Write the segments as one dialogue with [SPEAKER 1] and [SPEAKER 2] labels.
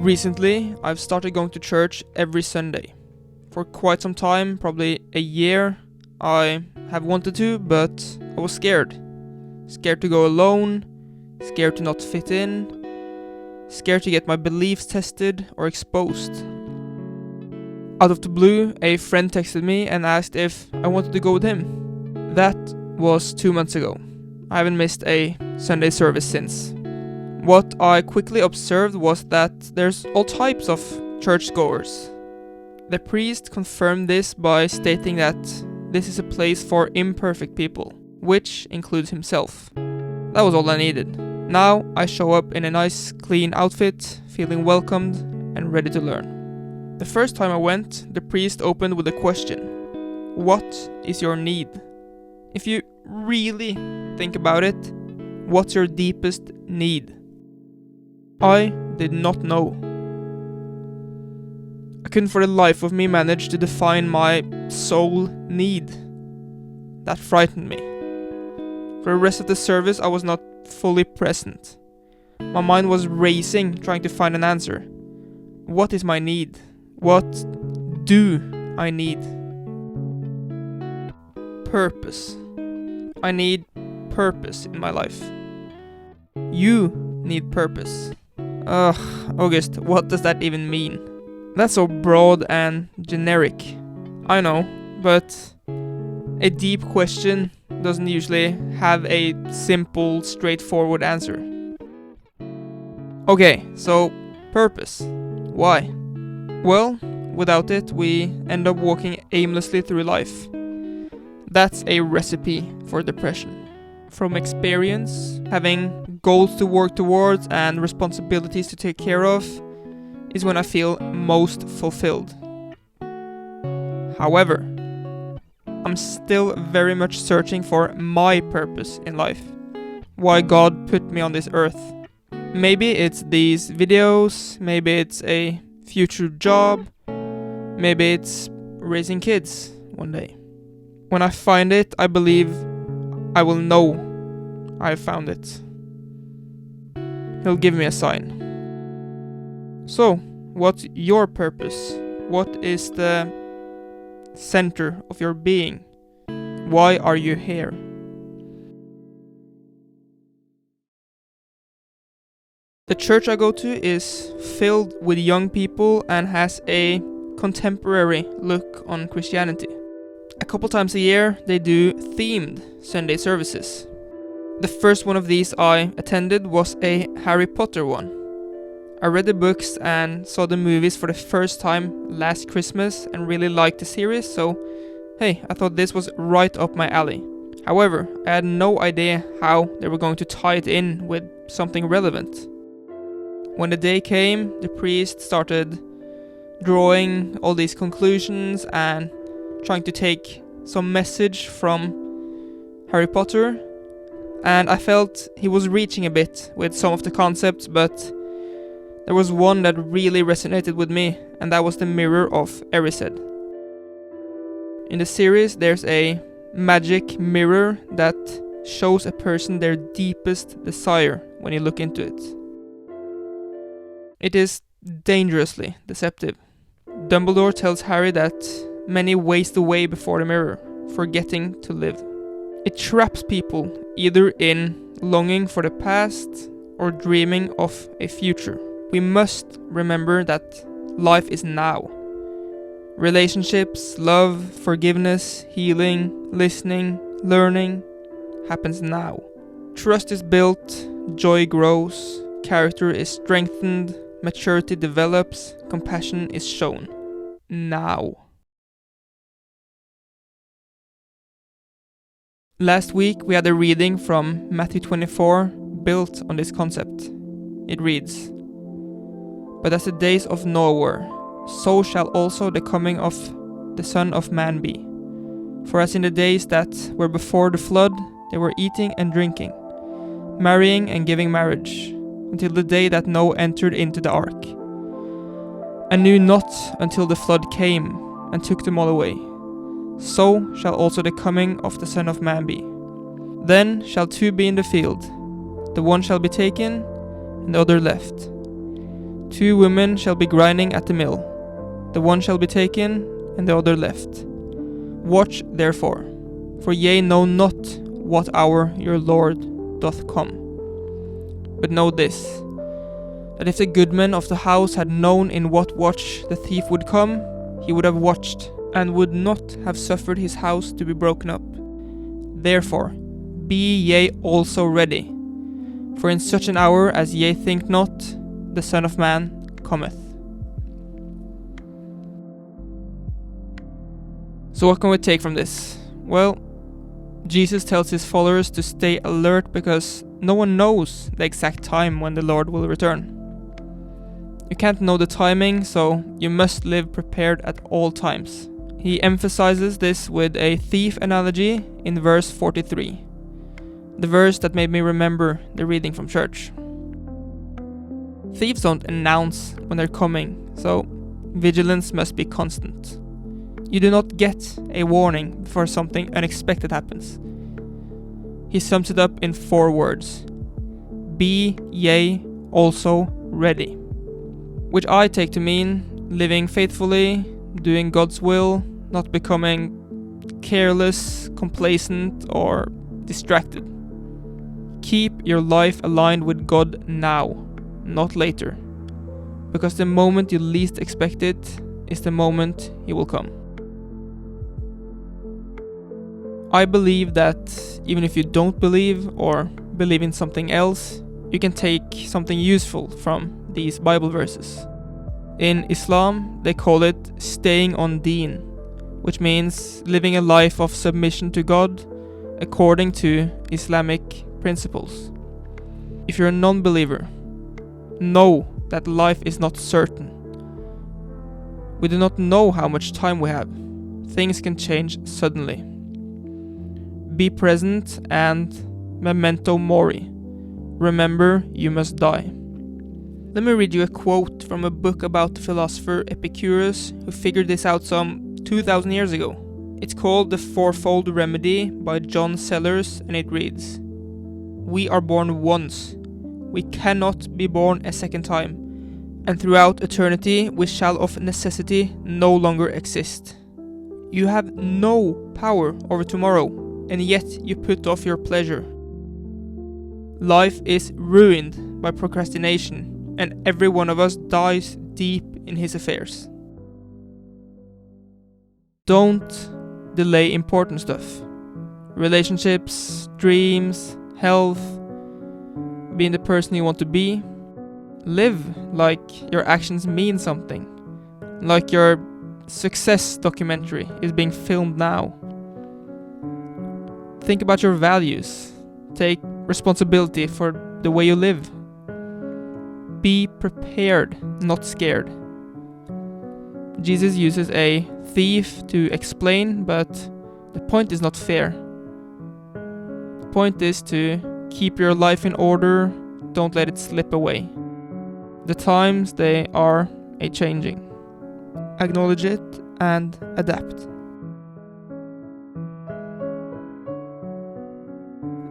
[SPEAKER 1] Recently, I've started going to church every Sunday. For quite some time, probably a year, I have wanted to, but I was scared. Scared to go alone, scared to not fit in, scared to get my beliefs tested or exposed. Out of the blue, a friend texted me and asked if I wanted to go with him. That was 2 months ago. I haven't missed a Sunday service since. What I quickly observed was that there's all types of churchgoers. The priest confirmed this by stating that this is a place for imperfect people, which includes himself. That was all I needed. Now I show up in a nice, clean outfit, feeling welcomed and ready to learn. The first time I went, the priest opened with a question. What is your need? If you really think about it, what's your deepest need? I did not know. I couldn't for the life of me manage to define my soul need. That frightened me. For the rest of the service I was not fully present. My mind was racing, trying to find an answer. What is my need? What do I need? Purpose. I need purpose in my life. You need purpose. August, what does that even mean? That's so broad and generic. I know, but a deep question doesn't usually have a simple, straightforward answer. Okay, so purpose. Why? Well, without it, we end up walking aimlessly through life. That's a recipe for depression. From experience, having goals to work towards and responsibilities to take care of is when I feel most fulfilled. However, I'm still very much searching for my purpose in life. Why God put me on this earth. Maybe it's these videos, maybe it's a future job, maybe it's raising kids one day. When I find it, I believe I will know I have found it. He'll give me a sign. So, what's your purpose? What is the center of your being? Why are you here? The church I go to is filled with young people and has a contemporary look on Christianity. A couple times a year they do themed Sunday services. The first one of these I attended was a Harry Potter one. I read the books and saw the movies for the first time last Christmas and really liked the series, so hey, I thought this was right up my alley. However, I had no idea how they were going to tie it in with something relevant. When the day came, the priest started drawing all these conclusions and trying to take some message from Harry Potter, and I felt he was reaching a bit with some of the concepts, but there was one that really resonated with me, and that was the mirror of Erised. In the series, there's a magic mirror that shows a person their deepest desire when you look into it. It is dangerously deceptive. Dumbledore tells Harry that many waste away before the mirror, forgetting to live. It traps people either in longing for the past or dreaming of a future. We must remember that life is now. Relationships, love, forgiveness, healing, listening, learning happens now. Trust is built, joy grows, character is strengthened, maturity develops, compassion is shown. Now. Last week we had a reading from Matthew 24 built on this concept. It reads, "But as the days of Noah were, so shall also the coming of the Son of Man be. For as in the days that were before the flood, they were eating and drinking, marrying and giving marriage, until the day that Noah entered into the ark, and knew not until the flood came and took them all away. So shall also the coming of the Son of Man be. Then shall two be in the field, the one shall be taken, and the other left. 2 women shall be grinding at the mill. The one shall be taken, and the other left. Watch therefore, for ye know not what hour your Lord doth come. But know this, that if the goodman of the house had known in what watch the thief would come, he would have watched, and would not have suffered his house to be broken up. Therefore, be ye also ready, for in such an hour as ye think not, the Son of Man cometh. So what can we take from this? Well, Jesus tells his followers to stay alert because no one knows the exact time when the Lord will return. You can't know the timing, so you must live prepared at all times. He emphasizes this with a thief analogy in verse 43, the verse that made me remember the reading from church. Thieves don't announce when they're coming, so vigilance must be constant. You do not get a warning before something unexpected happens. He sums it up in 4 words. Be ye also ready. Which I take to mean living faithfully, doing God's will, not becoming careless, complacent, or distracted. Keep your life aligned with God now, not later. Because the moment you least expect it is the moment He will come. I believe that even if you don't believe or believe in something else, you can take something useful from these Bible verses. In Islam, they call it staying on deen, which means living a life of submission to God according to Islamic principles. If you're a non-believer, know that life is not certain. We do not know how much time we have. Things can change suddenly. Be present and memento mori. Remember, you must die. Let me read you a quote from a book about the philosopher Epicurus, who figured this out some 2,000 years ago. It's called The Fourfold Remedy by John Sellers, and it reads, "We are born once. We cannot be born a second time, and throughout eternity we shall of necessity no longer exist. You have no power over tomorrow, and yet you put off your pleasure. Life is ruined by procrastination, and every one of us dies deep in his affairs. Don't delay important stuff. Relationships, dreams, health, being the person you want to be. Live like your actions mean something, like your success documentary is being filmed now. Think about your values. Take responsibility for the way you live. Be prepared, not scared." Jesus uses a thief to explain, but the point is not fair. The point is to keep your life in order, don't let it slip away. The times, they are a-changing. Acknowledge it and adapt.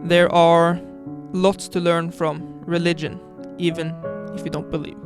[SPEAKER 1] There are lots to learn from religion, even if you don't believe.